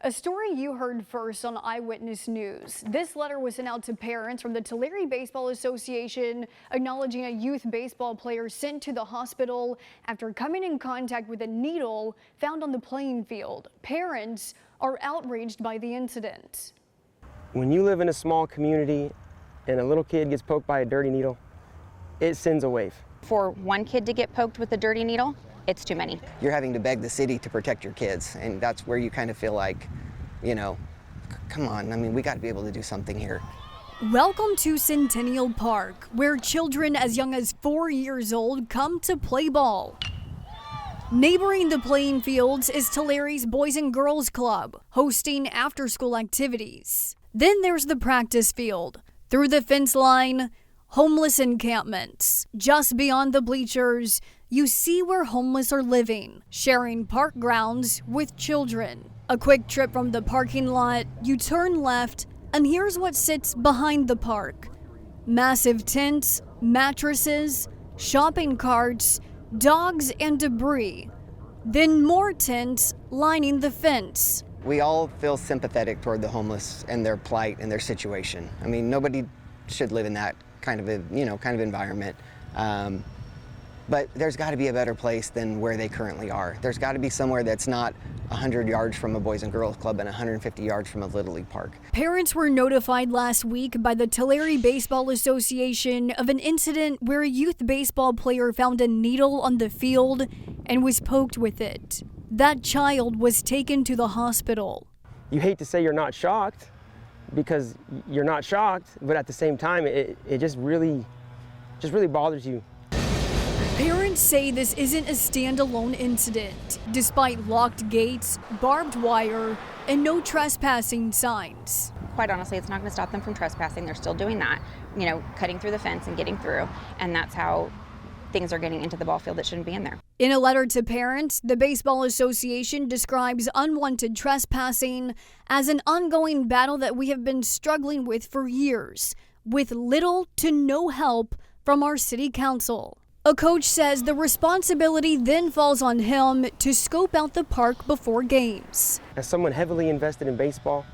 A story you heard first on Eyewitness News. This letter was sent out to parents from the Tulare Baseball Association acknowledging a youth baseball player sent to the hospital after coming in contact with a needle found on the playing field. Parents are outraged by the incident. When you live in a small community and a little kid gets poked by a dirty needle, it sends a wave. For one kid to get poked with a dirty needle, it's too many. You're having to beg the city to protect your kids, and that's where you kind of feel like, you know, come on, I mean, we got to be able to do something here. Welcome to Centennial Park, where children as young as 4 years old come to play ball. Neighboring the playing fields is Tulare's Boys and Girls Club, hosting after-school activities. Then there's the practice field. Through the fence line, homeless encampments. Just beyond the bleachers, you see where homeless are living, sharing park grounds with children. A quick trip from the parking lot, you turn left, and here's what sits behind the park. Massive tents, mattresses, shopping carts, dogs, and debris. Then more tents lining the fence. We all feel sympathetic toward the homeless and their plight and their situation. I mean, nobody should live in that kind of environment. But there's got to be a better place than where they currently are. There's got to be somewhere that's not 100 yards from a Boys and Girls Club and 150 yards from a Little League park. Parents were notified last week by the Tulare Baseball Association of an incident where a youth baseball player found a needle on the field and was poked with it. That child was taken to the hospital. You hate to say you're not shocked because you're not shocked, but at the same time, it just really bothers you. Parents say this isn't a standalone incident, despite locked gates, barbed wire, and no trespassing signs. Quite honestly, it's not going to stop them from trespassing. They're still doing that, cutting through the fence and getting through. And that's how things are getting into the ball field that shouldn't be in there. In a letter to parents, the Baseball Association describes unwanted trespassing as an ongoing battle that we have been struggling with for years, with little to no help from our city council. A coach says the responsibility then falls on him to scope out the park before games. As someone heavily invested in baseball,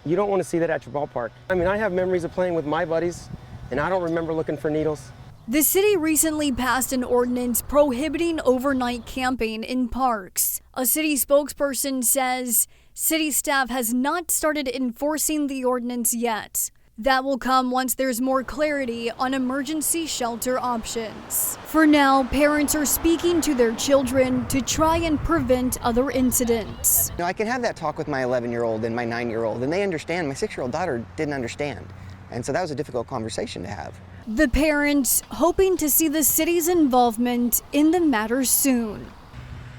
you don't want to see that at your ballpark. I mean, I have memories of playing with my buddies, and I don't remember looking for needles. The city recently passed an ordinance prohibiting overnight camping in parks. A city spokesperson says city staff has not started enforcing the ordinance yet. That will come once there's more clarity on emergency shelter options. For now, parents are speaking to their children to try and prevent other incidents. I can have that talk with my 11-year-old and my 9-year-old, and they understand. My 6-year-old daughter didn't understand. And so that was a difficult conversation to have. The parents hoping to see the city's involvement in the matter soon.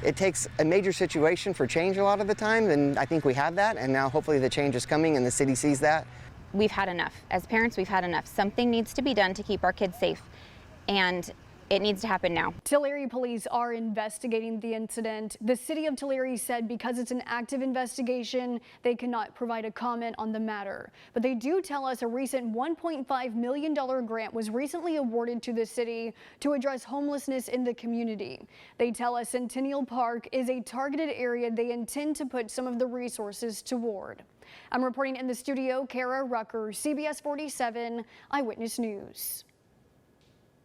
It takes a major situation for change a lot of the time, and I think we have that, and now hopefully the change is coming and the city sees that. We've had enough. As parents, we've had enough. Something needs to be done to keep our kids safe, and it needs to happen now. Tulare police are investigating the incident. The city of Tulare said because it's an active investigation, they cannot provide a comment on the matter. But they do tell us a recent $1.5 million grant was recently awarded to the city to address homelessness in the community. They tell us Centennial Park is a targeted area they intend to put some of the resources toward. I'm reporting in the studio, Kara Rucker, CBS 47 Eyewitness News.